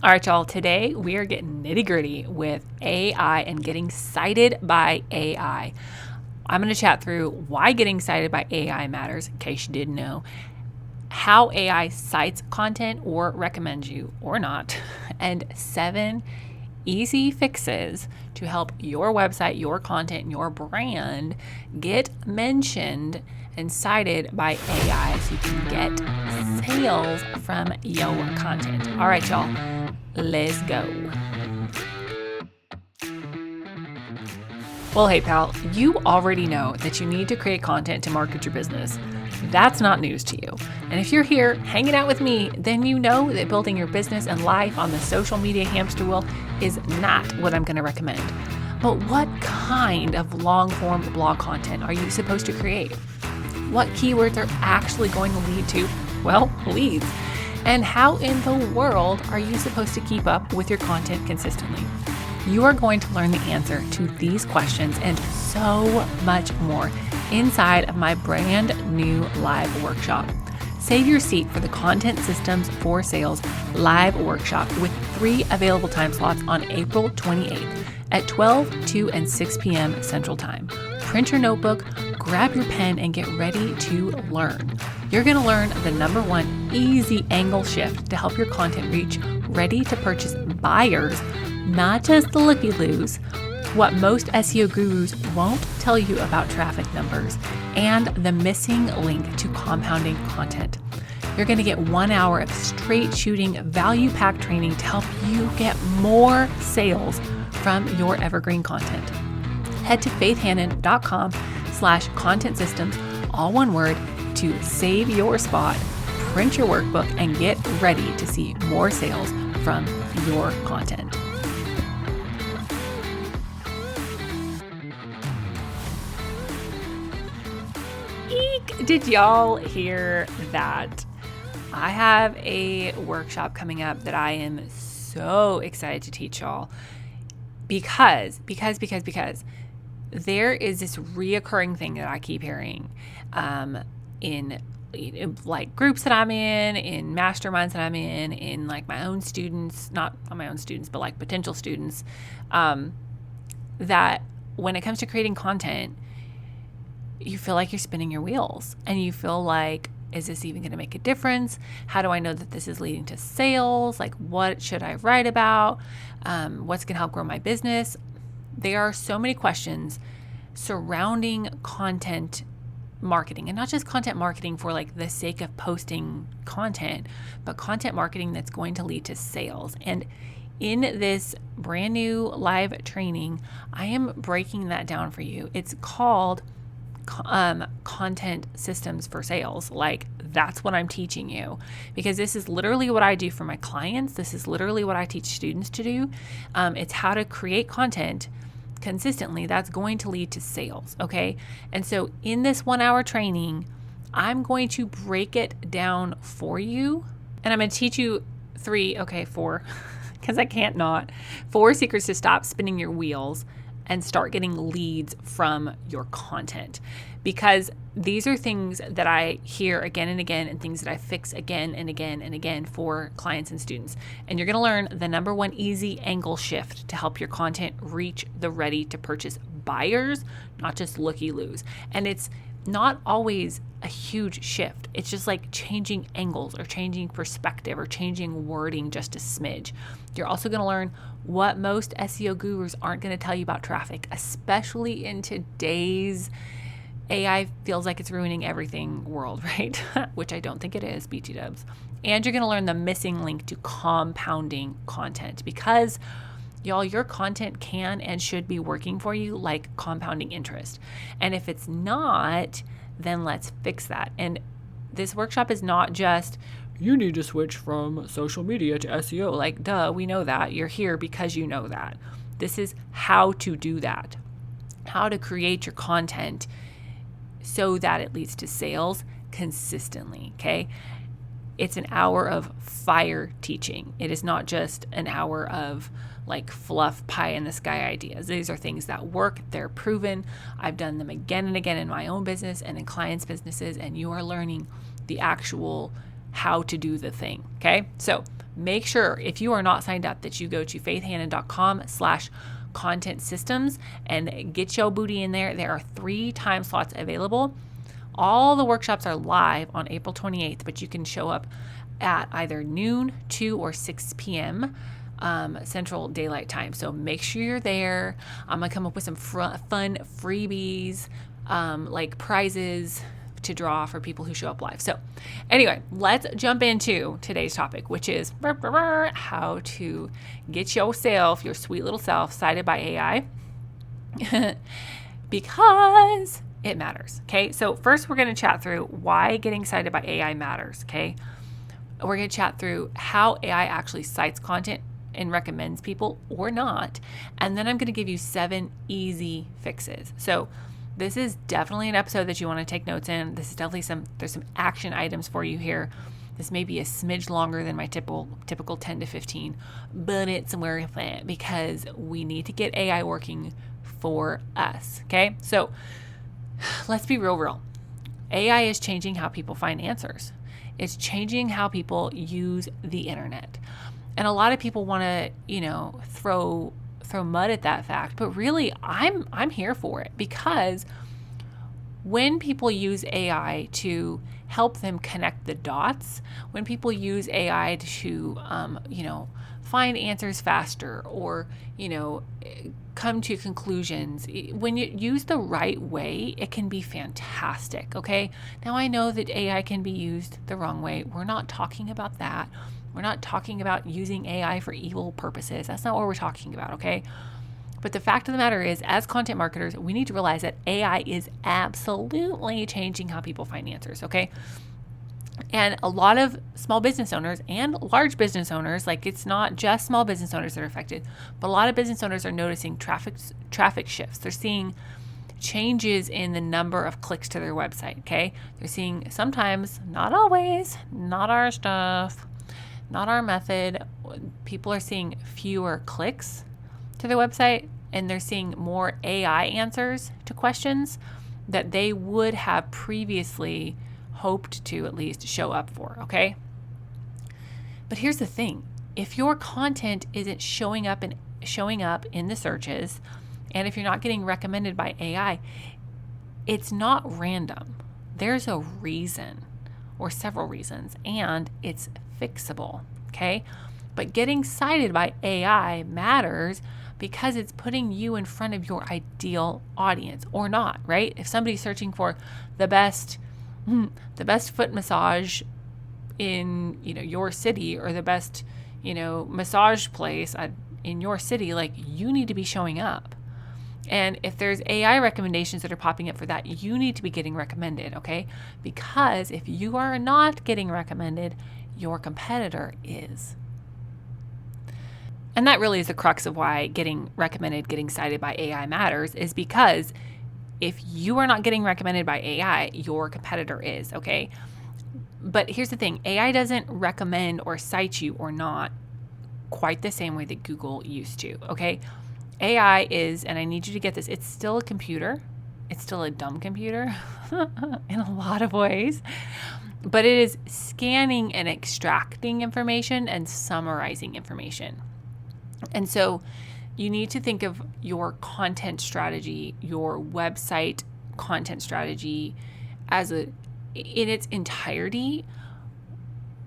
All right, y'all. Today we are getting nitty gritty with AI and getting cited by AI. I'm going to chat through why getting cited by AI matters, in case you didn't know, how AI cites content or recommends you or not, and 7 easy fixes to help your website, your content, and your brand get mentioned and cited by AI so you can get sales from your content. All right, y'all, let's go. Well, hey, pal, you already know that you need to create content to market your business. That's not news to you. And if you're here hanging out with me, then you know that building your business and life on the social media hamster wheel is not what I'm going to recommend. But what kind of long-form blog content are you supposed to create? What keywords are actually going to lead to, well, leads? And how in the world are you supposed to keep up with your content consistently? You are going to learn the answer to these questions and so much more inside of my brand new live workshop. Save your seat for the Content Systems for Sales live workshop with 3 available time slots on April 28th at 12, 2, and 6 p.m. Central Time. Print your notebook, grab your pen, and get ready to learn. You're going to learn the number 1 easy angle shift to help your content reach ready to purchase buyers, not just the lookie-loos, what most SEO gurus won't tell you about traffic numbers, and the missing link to compounding content. You're going to get 1 hour of straight shooting value-packed training to help you get more sales from your evergreen content. Head to faithhannon.com/content systems, all one word, to save your spot, print your workbook, and get ready to see more sales from your content. Eek! Did y'all hear that? I have a workshop coming up that I am so excited to teach y'all because there is this reoccurring thing that I keep hearing in like groups that I'm in masterminds that I'm in like my own students, not my own students, but like potential students, that when it comes to creating content, you feel like you're spinning your wheels and you feel like, is this even going to make a difference? How do I know that this is leading to sales? Like, what should I write about? What's going to help grow my business? There are so many questions surrounding content marketing, and not just content marketing for like the sake of posting content, but content marketing that's going to lead to sales. And in this brand new live training, I am breaking that down for you. It's called Content Systems for Sales. Like, that's what I'm teaching you, because this is literally what I do for my clients. This is literally what I teach students to do. It's how to create content consistently that's going to lead to sales. Okay. And so in this 1 hour training, I'm going to break it down for you, and I'm going to teach you 4, because I can't not, 4 secrets to stop spinning your wheels and start getting leads from your content. Because these are things that I hear again and again, and things that I fix again and again and again for clients and students. And you're going to learn the number 1 easy angle shift to help your content reach the ready to purchase buyers, not just looky-loos. And it's not always a huge shift. It's just like changing angles or changing perspective or changing wording just a smidge. You're also going to learn what most SEO gurus aren't going to tell you about traffic, especially in today's AI feels like it's ruining everything world, right? Which I don't think it is, BT dubs. And you're going to learn the missing link to compounding content, because y'all, your content can and should be working for you like compounding interest. And if it's not, then let's fix that. And this workshop is not just, you need to switch from social media to SEO. Like, duh, we know that. You're here because you know that. This is how to do that, how to create your content so that it leads to sales consistently, okay? It's an hour of fire teaching. It is not just an hour of like fluff pie in the sky ideas. These are things that work. They're proven. I've done them again and again in my own business and in clients' businesses, and you are learning the actual how to do the thing. Okay. So make sure if you are not signed up that you go to faithhannon.com/content systems and get your booty in there. There are 3 time slots available. All the workshops are live on April 28th, but you can show up at either noon, 2, or 6 p.m. Central Daylight Time. So make sure you're there. I'm going to come up with some fun freebies, like prizes to draw for people who show up live. So anyway, let's jump into today's topic, which is how to get yourself, your sweet little self, cited by AI because it matters. Okay. So first we're going to chat through why getting cited by AI matters. Okay. We're going to chat through how AI actually cites content and recommends people or not. And then I'm going to give you 7 easy fixes. So this is definitely an episode that you want to take notes in. This is definitely there's some action items for you here. This may be a smidge longer than my typical 10 to 15, but it's worth it because we need to get AI working for us. Okay. So let's be real. AI is changing how people find answers. It's changing how people use the internet. And a lot of people want to, throw mud at that fact, but really I'm here for it because when people use AI to help them connect the dots, when people use AI to, find answers faster or, come to conclusions, when you use the right way, it can be fantastic. Okay. Now I know that AI can be used the wrong way. We're not talking about that. We're not talking about using AI for evil purposes. That's not what we're talking about. Okay. But the fact of the matter is, as content marketers, we need to realize that AI is absolutely changing how people find answers. Okay. And a lot of small business owners and large business owners, like it's not just small business owners that are affected, but a lot of business owners are noticing traffic shifts. They're seeing changes in the number of clicks to their website. Okay. They're seeing sometimes, not always, not our stuff, not our method. People are seeing fewer clicks to their website and they're seeing more AI answers to questions that they would have previously hoped to at least show up for. Okay. But here's the thing. If your content isn't showing up in the searches, and if you're not getting recommended by AI, it's not random. There's a reason or several reasons, and it's fixable. Okay. But getting cited by AI matters because it's putting you in front of your ideal audience or not, right? If somebody's searching for the best foot massage in, your city, or the best, massage place in your city, like you need to be showing up. And if there's AI recommendations that are popping up for that, you need to be getting recommended. Okay. Because if you are not getting recommended, your competitor is. And that really is the crux of why getting recommended, getting cited by AI matters, is because if you are not getting recommended by AI, your competitor is. Okay. But here's the thing. AI doesn't recommend or cite you or not quite the same way that Google used to. Okay. AI is, and I need you to get this, it's still a computer. It's still a dumb computer in a lot of ways, but it is scanning and extracting information and summarizing information. And so you need to think of your content strategy, your website content strategy in its entirety,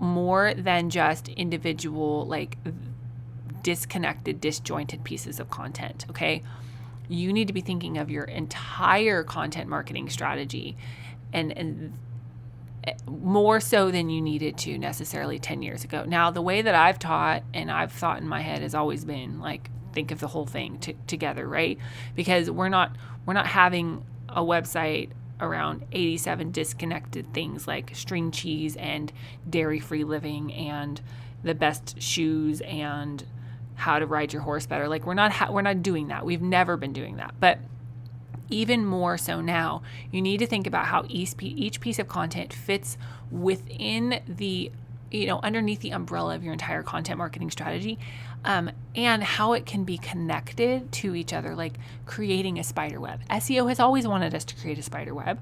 more than just individual, like disconnected, disjointed pieces of content. Okay. You need to be thinking of your entire content marketing strategy and more so than you needed to necessarily 10 years ago. Now, the way that I've taught and I've thought in my head has always been like, think of the whole thing together, right? Because we're not having a website around 87 disconnected things like string cheese and dairy-free living and the best shoes and how to ride your horse better. Like we're not doing that. We've never been doing that. But even more so now, you need to think about how each piece of content fits within the, underneath the umbrella of your entire content marketing strategy, and how it can be connected to each other, like creating a spider web. SEO has always wanted us to create a spider web.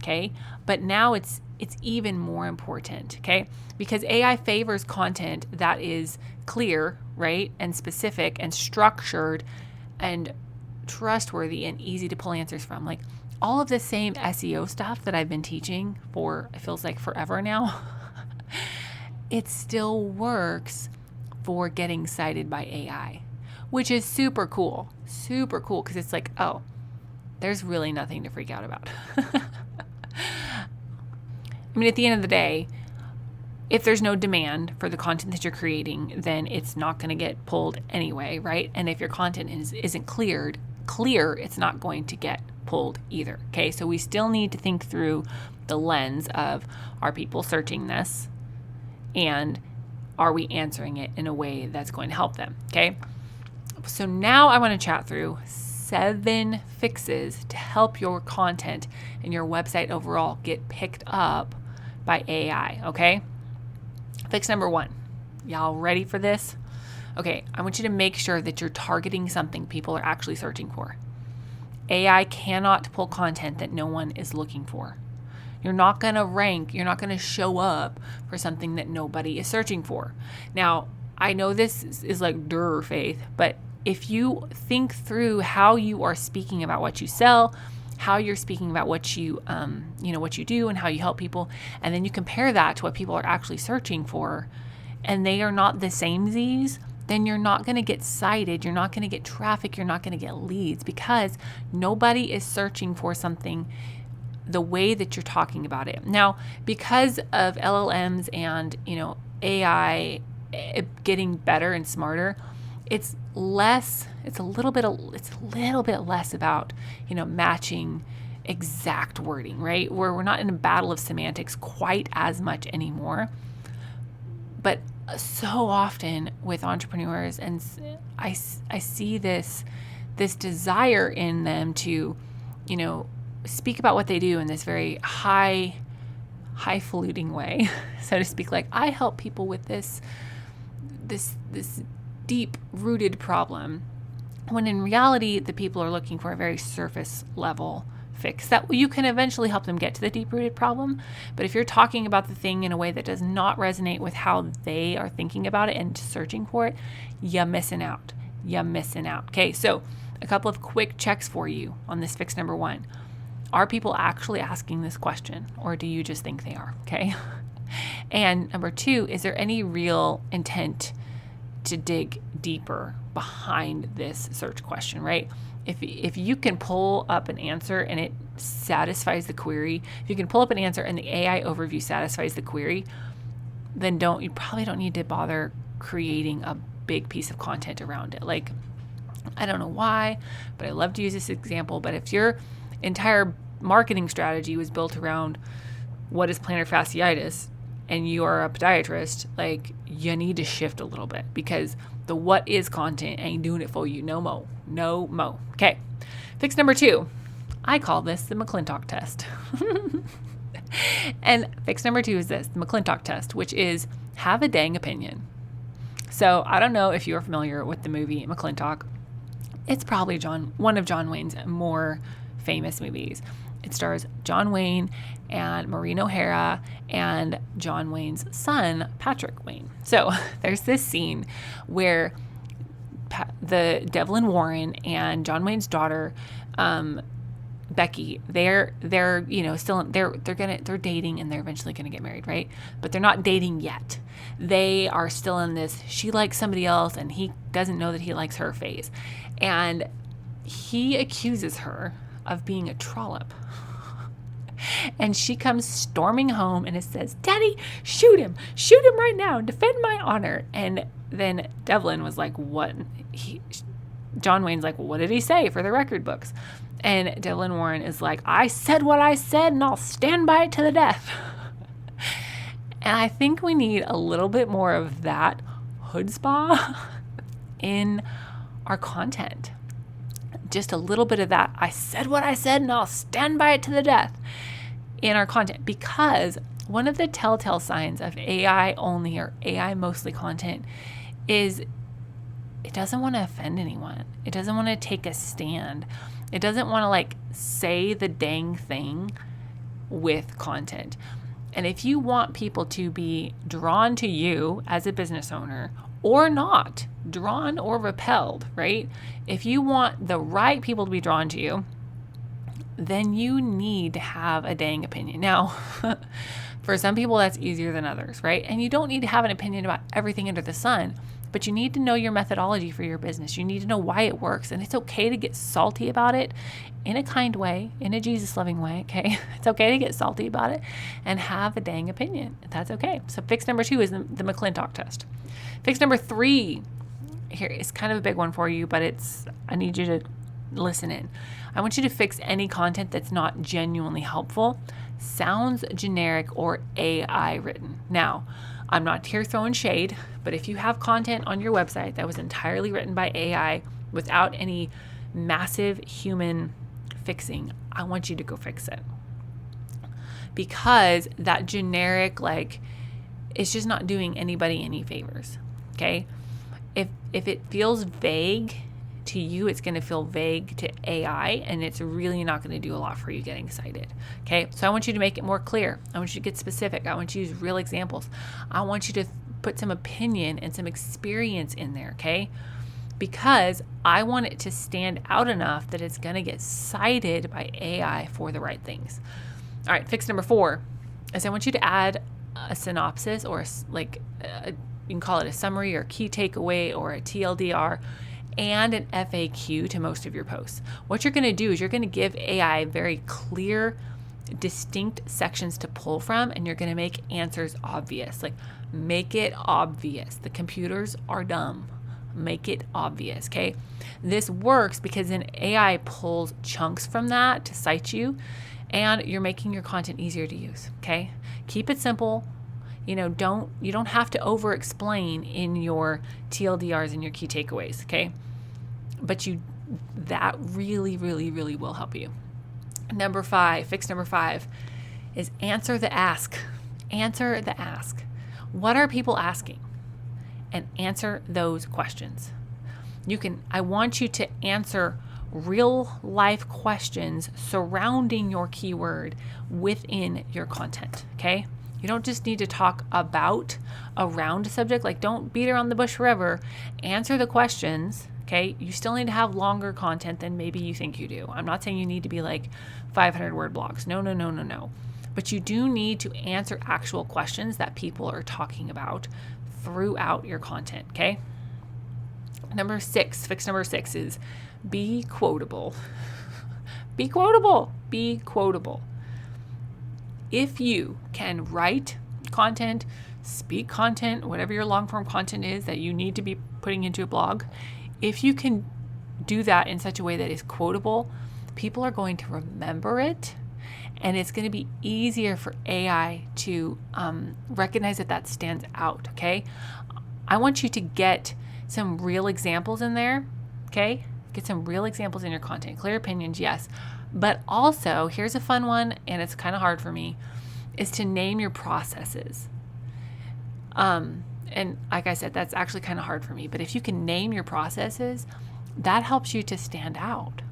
Okay. But now it's even more important. Okay. Because AI favors content that is clear, right? And specific and structured and trustworthy and easy to pull answers from. Like all of the same SEO stuff that I've been teaching for, it feels like forever now, it still works for getting cited by AI, which is super cool. Super cool because it's like, oh, there's really nothing to freak out about. I mean, at the end of the day, if there's no demand for the content that you're creating, then it's not going to get pulled anyway, right? And if your content isn't clear, it's not going to get pulled either. Okay, so we still need to think through the lens of, are people searching this, and are we answering it in a way that's going to help them? Okay, so now I want to chat through 7 fixes to help your content and your website overall get picked up by AI. Okay, fix number 1. Y'all ready for this? Okay, I want you to make sure that you're targeting something people are actually searching for. AI cannot pull content that no one is looking for. You're not going to rank, you're not going to show up for something that nobody is searching for. Now, I know this is like faith, but if you think through how you are speaking about what you sell, how you're speaking about what you, what you do and how you help people, and then you compare that to what people are actually searching for, and they are not the samesies, then you're not going to get cited, you're not going to get traffic, you're not going to get leads, because nobody is searching for something the way that you're talking about it. Now, because of LLMs and, AI getting better and smarter, it's a little bit less about, matching exact wording, right? Where we're not in a battle of semantics quite as much anymore. But so often with entrepreneurs, and I see this desire in them to, speak about what they do in this very highfalutin way, so to speak. Like, I help people with this deep rooted problem, when in reality the people are looking for a very surface level fix that you can eventually help them get to the deep rooted problem. But if you're talking about the thing in a way that does not resonate with how they are thinking about it and searching for it, you're missing out. Okay, so a couple of quick checks for you on this fix number 1. Are people actually asking this question, or do you just think they are? Okay. And number 2, is there any real intent to dig deeper behind this search question, right? If you can pull up an answer and it satisfies the query, if you can pull up an answer and the AI overview satisfies the query, then you probably don't need to bother creating a big piece of content around it. Like, I don't know why, but I love to use this example, but if your entire marketing strategy was built around what is plantar fasciitis, and you are a podiatrist, like, you need to shift a little bit, because the what is content ain't doing it for you. No mo. Okay. Fix number 2. I call this the McClintock test. And fix number 2 is this, the McClintock test, which is have a dang opinion. So I don't know if you're familiar with the movie McClintock. It's probably one of John Wayne's more famous movies. It stars John Wayne and Maureen O'Hara and John Wayne's son, Patrick Wayne. So there's this scene where the Devlin Warren and John Wayne's daughter, Becky, they're still they're dating, and they're eventually gonna get married, right? But they're not dating yet. They are still in this she likes somebody else and he doesn't know that he likes her phase. And he accuses her of being a trollop. And she comes storming home and it says, "Daddy, shoot him right now, defend my honor." And then Devlin was like, "What?" John Wayne's like, "Well, what did he say for the record books?" And Devlin Warren is like, "I said what I said and I'll stand by it to the death." And I think we need a little bit more of that chutzpah in our content. Just a little bit of that, I said what I said and I'll stand by it to the death, in our content. Because one of the telltale signs of AI only or AI mostly content is it doesn't want to offend anyone. It doesn't want to take a stand. It doesn't want to say the dang thing with content. And if you want people to be drawn to you as a business owner or not, drawn or repelled, right? If you want the right people to be drawn to you, then you need to have a dang opinion. Now, for some people, that's easier than others, right? And you don't need to have an opinion about everything under the sun, but you need to know your methodology for your business. You need to know why it works. And it's okay to get salty about it in a kind way, in a Jesus-loving way, okay? It's okay to get salty about it and have a dang opinion. That's okay. So fix number 2 is the McClintock test. Fix number 3, here is kind of a big one for you, but I need you to listen in. I want you to fix any content that's not genuinely helpful, sounds generic, or AI written. Now, I'm not here throwing shade, but if you have content on your website that was entirely written by AI without any massive human fixing, I want you to go fix it. Because that generic, it's just not doing anybody any favors, okay? If it feels vague to you, it's going to feel vague to AI, and it's really not going to do a lot for you getting cited. Okay, so I want you to make it more clear. I want you to get specific. I want you to use real examples. I want you to put some opinion and some experience in there, okay? Because I want it to stand out enough that it's going to get cited by AI for the right things. All right, fix number 4 is I want you to add a synopsis, or you can call it a summary or key takeaway or a TLDR, and an FAQ to most of your posts. What you're going to do is you're going to give AI very clear, distinct sections to pull from, and you're going to make answers obvious. Make it obvious. The computers are dumb. Make it obvious, okay? This works because then AI pulls chunks from that to cite you, and you're making your content easier to use, okay? Keep it simple. You don't have to over-explain in your TLDRs and your key takeaways, okay? But that really, really, really will help you. Fix number 5 is answer the ask. Answer the ask. What are people asking? And answer those questions. I want you to answer real life questions surrounding your keyword within your content, okay? You don't just need to talk around a subject. Don't beat around the bush forever. Answer the questions, okay? You still need to have longer content than maybe you think you do. I'm not saying you need to be 500-word blogs. No. But you do need to answer actual questions that people are talking about throughout your content, okay? Fix number 6 is be quotable. Be quotable. Be quotable. If you can write content, speak content, whatever your long-form content is that you need to be putting into a blog, if you can do that in such a way that is quotable, people are going to remember it, and it's going to be easier for AI to recognize that stands out, okay? I want you to get some real examples in there, okay? Get some real examples in your content. Clear opinions, yes. But also, here's a fun one, and it's kind of hard for me, is to name your processes. And like I said, that's actually kind of hard for me. But if you can name your processes, that helps you to stand out.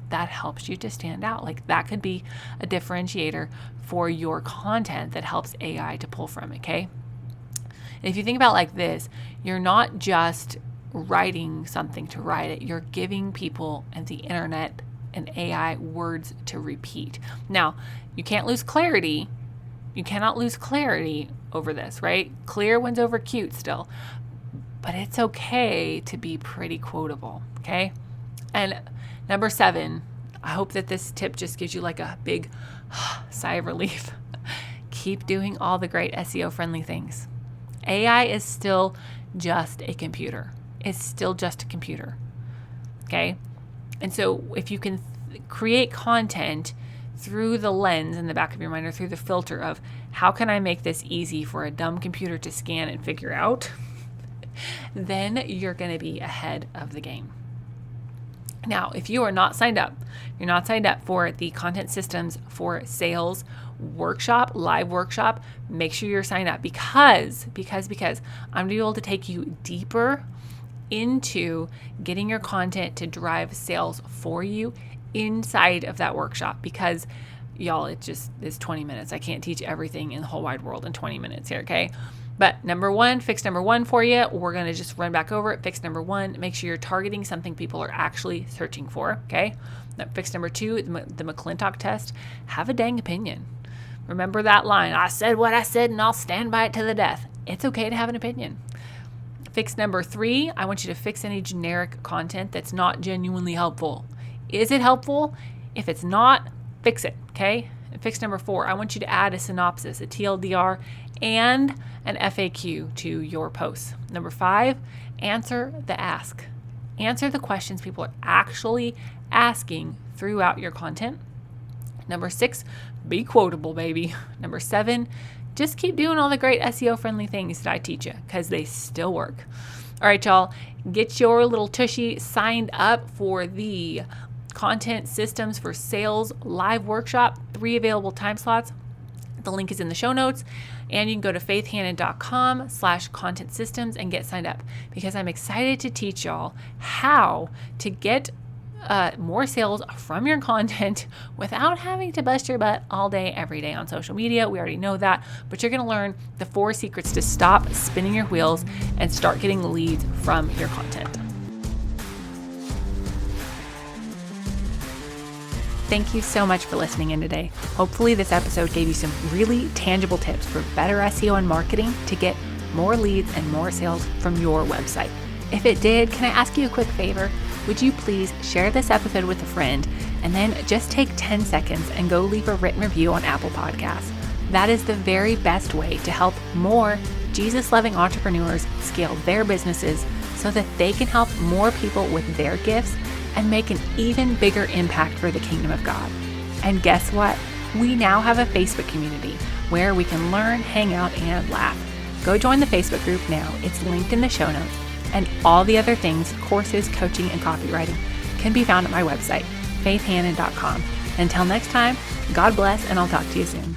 That could be a differentiator for your content that helps AI to pull from, okay? And if you think about it like this, you're not just writing something to write it. You're giving people and the internet and AI words to repeat. Now, you can't lose clarity. You cannot lose clarity over this, right? Clear wins over cute still. But it's okay to be pretty quotable, okay? And number 7, I hope that this tip just gives you a big sigh of relief. Keep doing all the great SEO-friendly things. AI is still just a computer. It's still just a computer, okay? And so if you can create content through the lens in the back of your mind, or through the filter of how can I make this easy for a dumb computer to scan and figure out, then you're going to be ahead of the game. Now, if you are not signed up, you're not signed up for the Content Systems for Sales workshop, live workshop, make sure you're signed up because I'm going to be able to take you deeper into getting your content to drive sales for you inside of that workshop, because y'all, it just is 20 minutes. I can't teach everything in the whole wide world in 20 minutes here, okay? But fix number one for you. We're going to just run back over it. Fix number one, make sure you're targeting something people are actually searching for, okay? Fix number two, the McClintock test, have a dang opinion. Remember that line, I said what I said and I'll stand by it to the death. It's okay to have an opinion. Fix number three, I want you to fix any generic content that's not genuinely helpful. Is it helpful? If it's not, fix it, okay? And fix number four, I want you to add a synopsis, a TLDR, and an FAQ to your posts. Number five, answer the ask. Answer the questions people are actually asking throughout your content. Number six, be quotable, baby. Number seven, just keep doing all the great SEO-friendly things that I teach you because they still work. All right, y'all, get your little tushy signed up for the Content Systems for Sales live workshop, 3 available time slots. The link is in the show notes, and you can go to faithhannon.com/content systems and get signed up because I'm excited to teach y'all how to get more sales from your content without having to bust your butt all day, every day on social media. We already know that, but you're going to learn the 4 secrets to stop spinning your wheels and start getting leads from your content. Thank you so much for listening in today. Hopefully this episode gave you some really tangible tips for better SEO and marketing to get more leads and more sales from your website. If it did, can I ask you a quick favor? Would you please share this episode with a friend and then just take 10 seconds and go leave a written review on Apple Podcasts. That is the very best way to help more Jesus-loving entrepreneurs scale their businesses so that they can help more people with their gifts and make an even bigger impact for the kingdom of God. And guess what? We now have a Facebook community where we can learn, hang out, and laugh. Go join the Facebook group now. It's linked in the show notes. And all the other things, courses, coaching, and copywriting can be found at my website, faithhannon.com. Until next time, God bless, and I'll talk to you soon.